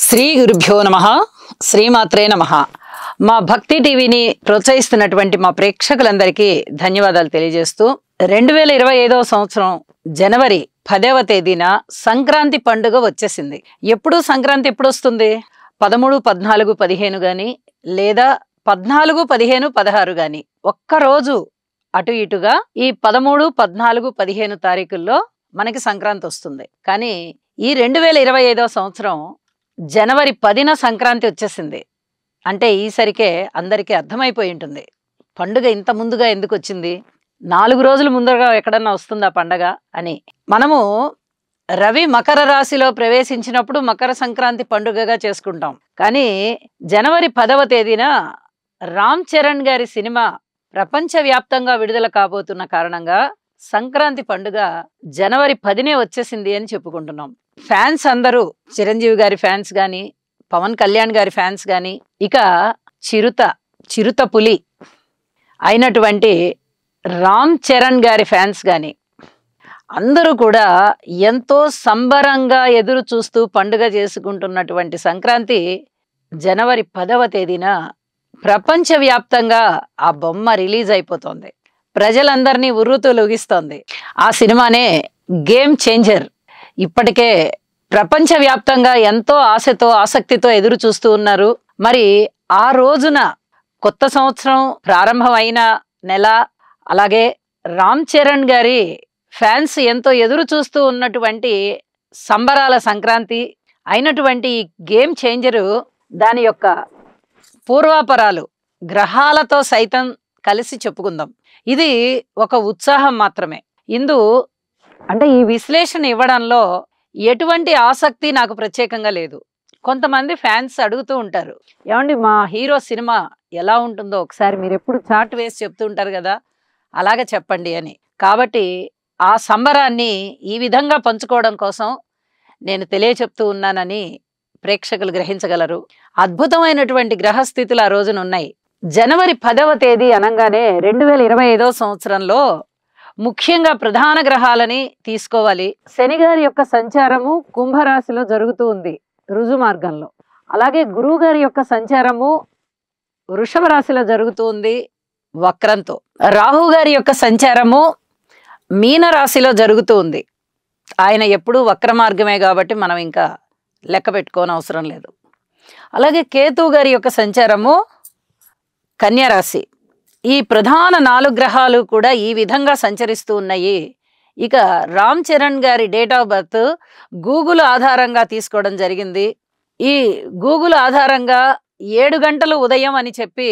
శ్రీ గురుభ్యో నమః శ్రీమాత్రే నమః మా భక్తి టీవీని ప్రోత్సహిస్తున్నటువంటి మా ప్రేక్షకులందరికీ ధన్యవాదాలు తెలియజేస్తూ 2025వ సంవత్సరం జనవరి 10వ తేదీన సంక్రాంతి పండుగ వచ్చేసింది. ఎప్పుడు సంక్రాంతి ఎప్పుడు వస్తుంది? 13, 14, 15 గాని లేదా 14, 15, 16 గాని ఒక్కరోజు అటు ఇటుగా ఈ 13, 14, 15 తారీఖుల్లో మనకి సంక్రాంతి వస్తుంది. కానీ ఈ 2025వ సంవత్సరం జనవరి 10న సంక్రాంతి వచ్చేసింది. అంటే ఈసరికే అందరికీ అర్థమైపోయి ఉంటుంది పండుగ ఇంత ముందుగా ఎందుకు వచ్చింది, 4 రోజుల ముందుగా ఎక్కడన్నా వస్తుందా పండగ అని. మనము రవి మకర రాశిలో ప్రవేశించినప్పుడు మకర సంక్రాంతి పండుగగా చేసుకుంటాం. కానీ జనవరి 10వ తేదీన రామ్ చరణ్ గారి సినిమా ప్రపంచవ్యాప్తంగా విడుదల కాబోతున్న కారణంగా సంక్రాంతి పండుగ జనవరి 10నే వచ్చేసింది అని చెప్పుకుంటున్నాం. ఫ్యాన్స్ అందరూ చిరంజీవి గారి ఫ్యాన్స్ గాని, పవన్ కళ్యాణ్ గారి ఫ్యాన్స్ గాని, ఇక చిరుత పులి అయినటువంటి రామ్ చరణ్ గారి ఫ్యాన్స్ గాని అందరూ కూడా ఎంతో సంబరంగా ఎదురు చూస్తూ పండుగ చేసుకుంటున్నటువంటి సంక్రాంతి జనవరి 10వ తేదీన ప్రపంచవ్యాప్తంగా ఆ బొమ్మ రిలీజ్ అయిపోతుంది. ప్రజలందరినీ ఉర్రూతూలూగిస్తోంది. ఆ సినిమానే గేమ్ చేంజర్. ఇప్పటికే ప్రపంచవ్యాప్తంగా ఎంతో ఆశతో ఆసక్తితో ఎదురు చూస్తూ ఉన్నారు. మరి ఆ రోజున కొత్త సంవత్సరం ప్రారంభమైన నెల, అలాగే రామ్ చరణ్ గారి ఫ్యాన్స్ ఎంతో ఎదురు చూస్తూ ఉన్నటువంటి సంబరాల సంక్రాంతి అయినటువంటి గేమ్ చేంజరు దాని యొక్క పూర్వాపరాలు గ్రహాలతో సైతం కలిసి చెప్పుకుందాం. ఇది ఒక ఉత్సాహం మాత్రమే. అంటే ఈ విశ్లేషణ ఇవ్వడంలో ఎటువంటి ఆసక్తి నాకు ప్రత్యేకంగా లేదు. కొంతమంది ఫ్యాన్స్ అడుగుతూ ఉంటారు, ఏమండి మా హీరో సినిమా ఎలా ఉంటుందో ఒకసారి మీరు ఎప్పుడు చాట్ వేసి చెప్తూ ఉంటారు కదా, అలాగే చెప్పండి అని. కాబట్టి ఆ సంబరాన్ని ఈ విధంగా పంచుకోవడం కోసం నేను తెలియచెప్తూ ఉన్నానని ప్రేక్షకులు గ్రహించగలరు. అద్భుతమైనటువంటి గ్రహస్థితులు ఆ రోజున ఉన్నాయి. జనవరి 10వ తేదీ అనగానే 2025వ సంవత్సరంలో ముఖ్యంగా ప్రధాన గ్రహాలని తీసుకోవాలి. శని గారి యొక్క సంచారము కుంభరాశిలో జరుగుతూ ఉంది రుజు మార్గంలో. అలాగే గురువు గారి యొక్క సంచారము వృషభ రాశిలో జరుగుతూ ఉంది వక్రంతో. రాహు గారి యొక్క సంచారము మీన రాశిలో జరుగుతూ ఉంది. ఆయన ఎప్పుడూ వక్ర మార్గమే కాబట్టి మనం ఇంకా లెక్క పెట్టుకోని అవసరం లేదు. అలాగే కేతు గారి యొక్క సంచారము కన్యా రాశి. ఈ ప్రధాన 4 గ్రహాలు కూడా ఈ విధంగా సంచరిస్తూ ఉన్నాయి. ఇక రామ్ చరణ్ గారి డేట్ ఆఫ్ బర్త్ గూగుల్ ఆధారంగా తీసుకోవడం జరిగింది. ఈ గూగుల్ ఆధారంగా 7 గంటలు ఉదయం అని చెప్పి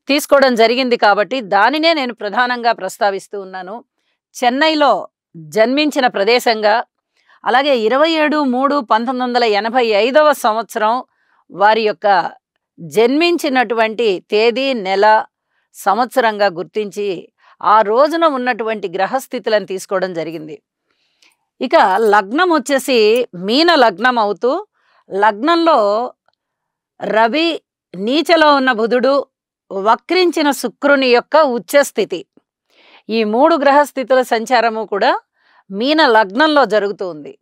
తీసుకోవడం జరిగింది కాబట్టి దానినే నేను ప్రధానంగా ప్రస్తావిస్తూ ఉన్నాను. చెన్నైలో జన్మించిన ప్రదేశంగా, అలాగే 27/3/1985వ సంవత్సరం వారి యొక్క జన్మించినటువంటి తేదీ, నెల, సంవత్సరంగా గుర్తించి ఆ రోజున ఉన్నటువంటి గ్రహస్థితులను తీసుకోవడం జరిగింది. ఇక లగ్నం వచ్చేసి మీన లగ్నం అవుతూ, లగ్నంలో రవి, నీచలో ఉన్న బుధుడు, వక్రించిన శుక్రుని యొక్క ఉచ్చస్థితి, ఈ 3 గ్రహస్థితుల సంచారము కూడా మీన లగ్నంలో జరుగుతూ ఉంది.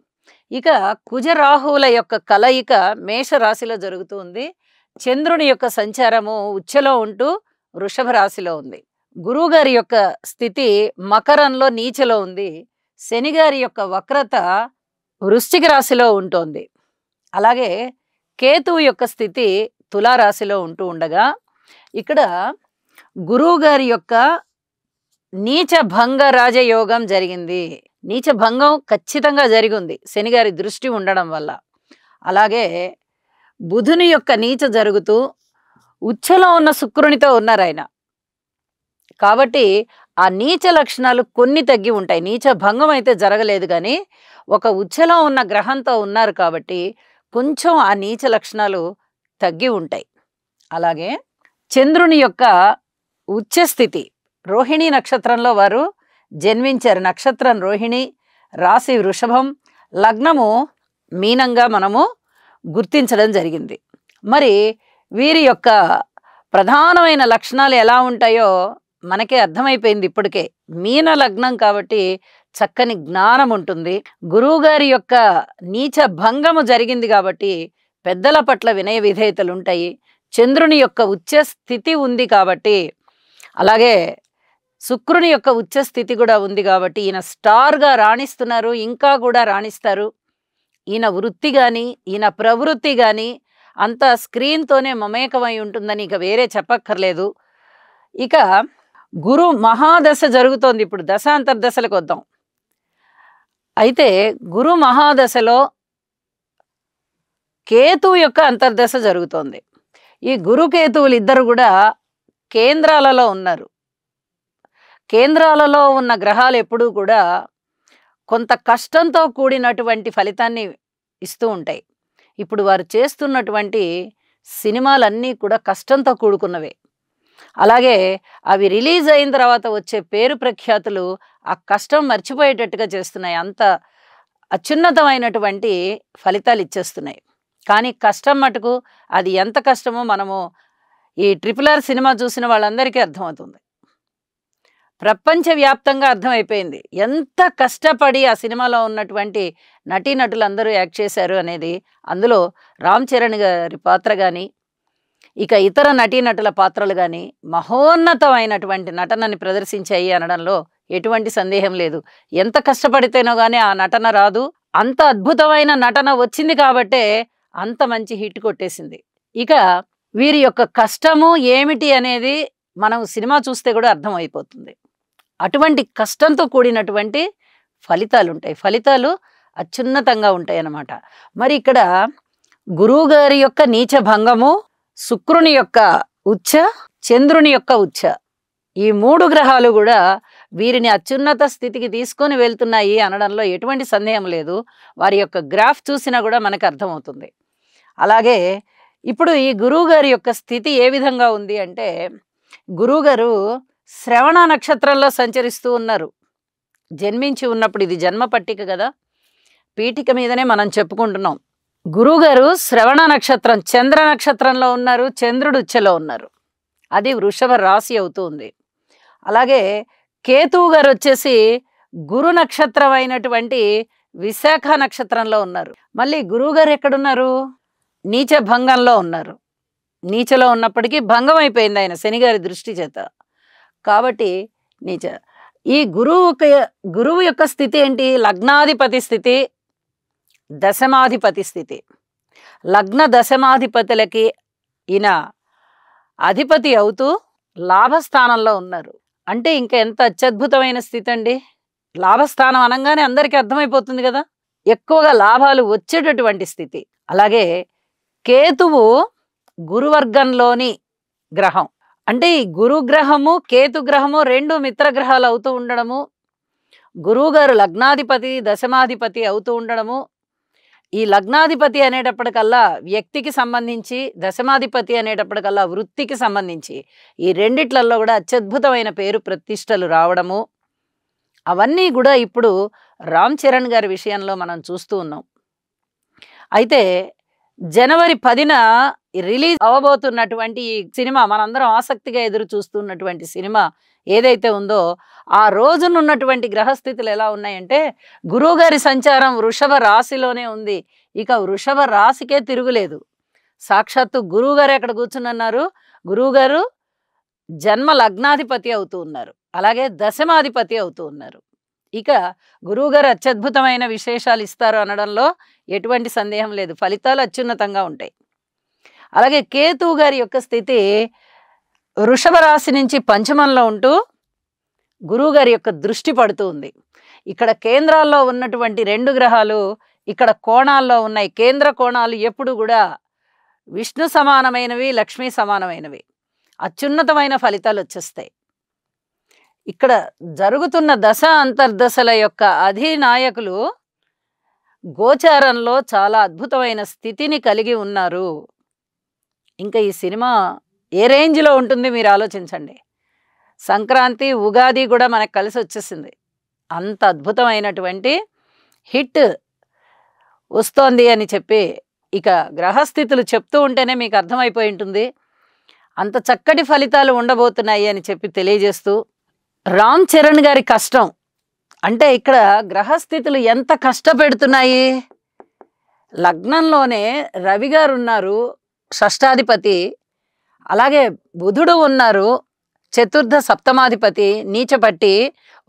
ఇక కుజరాహువుల యొక్క కలయిక మేషరాశిలో జరుగుతూ ఉంది. చంద్రుని యొక్క సంచారము ఉచ్చలో ఉంటూ వృషభ రాశిలో ఉంది. గురువు గారి యొక్క స్థితి మకరంలో నీచలో ఉంది. శని గారి యొక్క వక్రత వృశ్చిక రాశిలో ఉంటుంది. అలాగే కేతువు యొక్క స్థితి తులారాశిలో ఉంటూ ఉండగా, ఇక్కడ గురువు గారి యొక్క నీచ భంగ రాజయోగం జరిగింది. నీచ భంగం ఖచ్చితంగా జరిగింది శని గారి దృష్టి ఉండడం వల్ల. అలాగే బుధుని యొక్క నీచ జరుగుతూ ఉచ్చలో ఉన్న శుక్రునితో ఉన్నారు ఆయన. కాబట్టి ఆ నీచ లక్షణాలు కొన్ని తగ్గి ఉంటాయి. నీచ భంగం అయితే జరగలేదు, కానీ ఒక ఉచ్చలో ఉన్న గ్రహంతో ఉన్నారు కాబట్టి కొంచెం ఆ నీచ లక్షణాలు తగ్గి ఉంటాయి. అలాగే చంద్రుని యొక్క ఉచ్చస్థితి రోహిణి నక్షత్రంలో వారు జన్మించారు. నక్షత్రం రోహిణి, రాశి వృషభం, లగ్నము మీనంగా మనము గుర్తించడం జరిగింది. మరి వీరి యొక్క ప్రధానమైన లక్షణాలు ఎలా ఉంటాయో మనకే అర్థమైపోయింది ఇప్పటికే. మీన లగ్నం కాబట్టి చక్కని జ్ఞానం ఉంటుంది. గురువు గారి యొక్క నీచ భంగము జరిగింది కాబట్టి పెద్దల పట్ల వినయ విధేయతలు ఉంటాయి. చంద్రుని యొక్క ఉచ్చ స్థితి ఉంది కాబట్టి, అలాగే శుక్రుని యొక్క ఉచ్చ స్థితి కూడా ఉంది కాబట్టి ఈయన స్టార్గా రాణిస్తున్నారు, ఇంకా కూడా రాణిస్తారు. ఈయన వృత్తి కానీ ఈయన ప్రవృత్తి కానీ అంతా స్క్రీన్తోనే మమేకమై ఉంటుందని ఇక వేరే చెప్పక్కర్లేదు. ఇక గురు మహాదశ జరుగుతోంది. ఇప్పుడు దశాంతర్దశలకు వద్దాం. అయితే గురు మహాదశలో కేతువు యొక్క అంతర్దశ జరుగుతోంది. ఈ గురుకేతువులు ఇద్దరు కూడా కేంద్రాలలో ఉన్నారు. కేంద్రాలలో ఉన్న గ్రహాలు ఎప్పుడూ కూడా కొంత కష్టంతో కూడినటువంటి ఫలితాన్ని ఇస్తూ ఉంటాయి. ఇప్పుడు వారు చేస్తున్నటువంటి సినిమాలన్నీ కూడా కష్టంతో కూడుకున్నవే. అలాగే అవి రిలీజ్ అయిన తర్వాత వచ్చే పేరు ప్రఖ్యాతులు ఆ కష్టం మర్చిపోయేటట్టుగా చేస్తున్నాయి. అంత అత్యున్నతమైనటువంటి ఫలితాలు ఇచ్చేస్తున్నాయి. కానీ కష్టం మటుకు అది ఎంత కష్టమో మనము ఈ RRR సినిమా చూసిన వాళ్ళందరికీ అర్థమవుతుంది. ప్రపంచవ్యాప్తంగా అర్థమైపోయింది ఎంత కష్టపడి ఆ సినిమాలో ఉన్నటువంటి నటీనటులందరూ యాక్ట్ చేశారు అనేది. అందులో రామ్ చరణ్ గారి పాత్ర కానీ, ఇక ఇతర నటీనటుల పాత్రలు కానీ మహోన్నతమైనటువంటి నటనని ప్రదర్శించాయి అనడంలో ఎటువంటి సందేహం లేదు. ఎంత కష్టపడితేనో కానీ ఆ నటన రాదు. అంత అద్భుతమైన నటన వచ్చింది కాబట్టే అంత మంచి హిట్ కొట్టేసింది. ఇక వీరి యొక్క కష్టము ఏమిటి అనేది మనం సినిమా చూస్తే కూడా అర్థమైపోతుంది. అటువంటి కష్టంతో కూడినటువంటి ఫలితాలు ఉంటాయి. ఫలితాలు అత్యున్నతంగా ఉంటాయి అన్నమాట. మరి ఇక్కడ గురువు గారి యొక్క నీచ భంగము, శుక్రుని యొక్క ఉచ్చ, చంద్రుని యొక్క ఉచ్చ, ఈ 3 గ్రహాలు కూడా వీరిని అత్యున్నత స్థితికి తీసుకొని వెళ్తున్నాయి అనడంలో ఎటువంటి సందేహం లేదు. వారి యొక్క గ్రాఫ్ చూసినా కూడా మనకు అర్థమవుతుంది. అలాగే ఇప్పుడు ఈ గురువు గారి యొక్క స్థితి ఏ విధంగా ఉంది అంటే, గురువు గారు శ్రవణ నక్షత్రంలో సంచరిస్తూ ఉన్నారు. జన్మించి ఉన్నప్పుడు ఇది జన్మ పట్టిక కదా, పీఠిక మీదనే మనం చెప్పుకుంటున్నాం. గురువుగారు శ్రవణ నక్షత్రం చంద్ర నక్షత్రంలో ఉన్నారు, చంద్రుడు ఉచ్చలో ఉన్నారు. అది వృషభ రాశి అవుతుంది. అలాగే కేతువు గారు వచ్చేసి గురు నక్షత్రం అయినటువంటి విశాఖ నక్షత్రంలో ఉన్నారు. మళ్ళీ గురువు గారు ఎక్కడున్నారు? నీచ భంగంలో ఉన్నారు. నీచలో ఉన్నప్పటికీ భంగం అయిపోయింది ఆయన శనిగారి దృష్టి చేత. కాబట్టి నీచ. ఈ గురువు యొక్క స్థితి ఏంటి? లగ్నాధిపతి స్థితి, దశమాధిపతి స్థితి. లగ్న దశమాధిపతులకి ఈయన అధిపతి అవుతూ లాభస్థానంలో ఉన్నారు. అంటే ఇంకా ఎంత అత్యద్భుతమైన స్థితి అండి. లాభస్థానం అనగానే అందరికీ అర్థమైపోతుంది కదా, ఎక్కువగా లాభాలు వచ్చేటటువంటి స్థితి. అలాగే కేతువు గురువర్గంలోని గ్రహం. అంటే ఈ గురుగ్రహము కేతుగ్రహము 2 మిత్రగ్రహాలు అవుతూ ఉండడము, గురువు గారు లగ్నాధిపతి దశమాధిపతి అవుతూ ఉండడము. ఈ లగ్నాధిపతి అనేటప్పటికల్లా వ్యక్తికి సంబంధించి, దశమాధిపతి అనేటప్పటికల్లా వృత్తికి సంబంధించి, ఈ రెండిట్లలో కూడా అత్యద్భుతమైన పేరు ప్రతిష్టలు రావడము, అవన్నీ కూడా ఇప్పుడు రామ్ చరణ్ గారి విషయంలో మనం చూస్తూ ఉన్నాం. అయితే జనవరి 10న రిలీజ్ అవ్వబోతున్నటువంటి ఈ సినిమా, మనందరం ఆసక్తిగా ఎదురు చూస్తున్నటువంటి సినిమా ఏదైతే ఉందో, ఆ రోజునున్నటువంటి గ్రహస్థితులు ఎలా ఉన్నాయంటే, గురువుగారి సంచారం వృషభ రాశిలోనే ఉంది. ఇక వృషభ రాశికే తిరుగులేదు. సాక్షాత్తు గురువుగారు ఎక్కడ కూర్చున్నారు? గురువుగారు జన్మ లగ్నాధిపతి అవుతూ ఉన్నారు, అలాగే దశమాధిపతి అవుతూ ఉన్నారు. ఇక గురువుగారు అత్యద్భుతమైన విశేషాలు ఇస్తారు అనడంలో ఎటువంటి సందేహం లేదు. ఫలితాలు అత్యున్నతంగా ఉంటాయి. అలాగే కేతువు గారి యొక్క స్థితి వృషభ రాశి నుంచి పంచమంలో ఉంటూ గురువు గారి యొక్క దృష్టి పడుతూ ఉంది. ఇక్కడ కేంద్రాల్లో ఉన్నటువంటి 2 గ్రహాలు ఇక్కడ కోణాల్లో ఉన్నాయి. కేంద్ర కోణాలు ఎప్పుడు కూడా విష్ణు సమానమైనవి, లక్ష్మీ సమానమైనవి. అత్యున్నతమైన ఫలితాలు వచ్చేస్తాయి. ఇక్కడ జరుగుతున్న దశ అంతర్దశల యొక్క అధినాయకులు గోచారంలో చాలా అద్భుతమైన స్థితిని కలిగి ఉన్నారు. ఇంకా ఈ సినిమా ఏ రేంజ్లో ఉంటుంది మీరు ఆలోచించండి. సంక్రాంతి, ఉగాది కూడా మనకు కలిసి వచ్చేసింది. అంత అద్భుతమైనటువంటి హిట్ వస్తోంది అని చెప్పి ఇక గ్రహస్థితులు చెప్తూ ఉంటేనే మీకు అర్థమైపోయి ఉంటుంది. అంత చక్కటి ఫలితాలు ఉండబోతున్నాయి అని చెప్పి తెలియజేస్తూ, రామ్ చరణ్ గారి కష్టం అంటే ఇక్కడ గ్రహస్థితులు ఎంత కష్టపెడుతున్నాయి. లగ్నంలోనే రవి గారు ఉన్నారు, షష్టాధిపతి. అలాగే బుధుడు ఉన్నారు, చతుర్థ సప్తమాధిపతి నీచపట్టి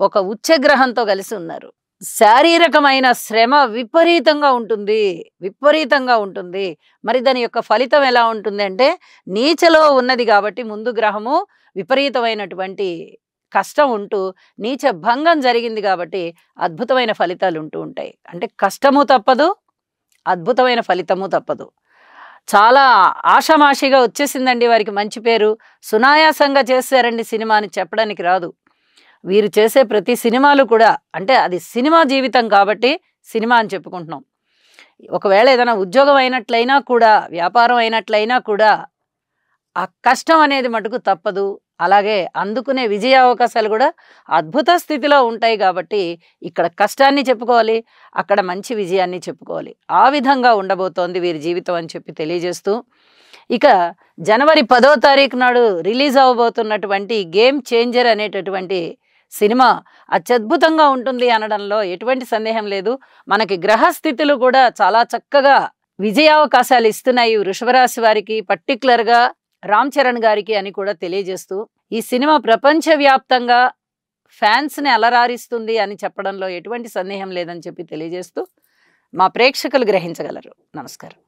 ఒక ఉచ్చగ్రహంతో కలిసి ఉన్నారు. శారీరకమైన శ్రమ విపరీతంగా ఉంటుంది, విపరీతంగా ఉంటుంది. మరి దాని యొక్క ఫలితం ఎలా ఉంటుంది అంటే, నీచలో ఉన్నది కాబట్టి ముందు గ్రహము విపరీతమైనటువంటి కష్టం ఉంటూ, నీచ భంగం జరిగింది కాబట్టి అద్భుతమైన ఫలితాలు ఉంటూ ఉంటాయి. అంటే కష్టము తప్పదు, అద్భుతమైన ఫలితము తప్పదు. చాలా ఆషామాషిగా వచ్చేసిందండి వారికి మంచి పేరు, సునాయాసంగా చేశారండి సినిమా అని చెప్పడానికి రాదు. వీరు చేసే ప్రతి సినిమాలు కూడా, అంటే అది సినిమా జీవితం కాబట్టి సినిమా అని చెప్పుకుంటున్నాం. ఒకవేళ ఏదైనా ఉద్యోగం అయినట్లయినా కూడా, వ్యాపారం అయినట్లయినా కూడా ఆ కష్టం అనేది మటుకు తప్పదు. అలాగే అందుకునే విజయ అవకాశాలు కూడా అద్భుత స్థితిలో ఉంటాయి కాబట్టి ఇక్కడ కష్టాన్ని చెప్పుకోవాలి, అక్కడ మంచి విజయాన్ని చెప్పుకోవాలి. ఆ విధంగా ఉండబోతోంది వీరి జీవితం అని చెప్పి తెలియజేస్తూ, ఇక జనవరి 10వ తారీఖు నాడు రిలీజ్ అవ్వబోతున్నటువంటి గేమ్ చేంజర్ అనేటటువంటి సినిమా అత్యద్భుతంగా ఉంటుంది అనడంలో ఎటువంటి సందేహం లేదు. మనకి గ్రహస్థితులు కూడా చాలా చక్కగా విజయావకాశాలు ఇస్తున్నాయి వృషభరాశి వారికి, పర్టికులర్గా రామ్ చరణ్ గారికి అని కూడా తెలియజేస్తూ, ఈ సినిమా ప్రపంచవ్యాప్తంగా ఫ్యాన్స్ని అలరారిస్తుంది అని చెప్పడంలో ఎటువంటి సందేహం లేదని చెప్పి తెలియజేస్తూ మా ప్రేక్షకులు గ్రహించగలరు. నమస్కారం.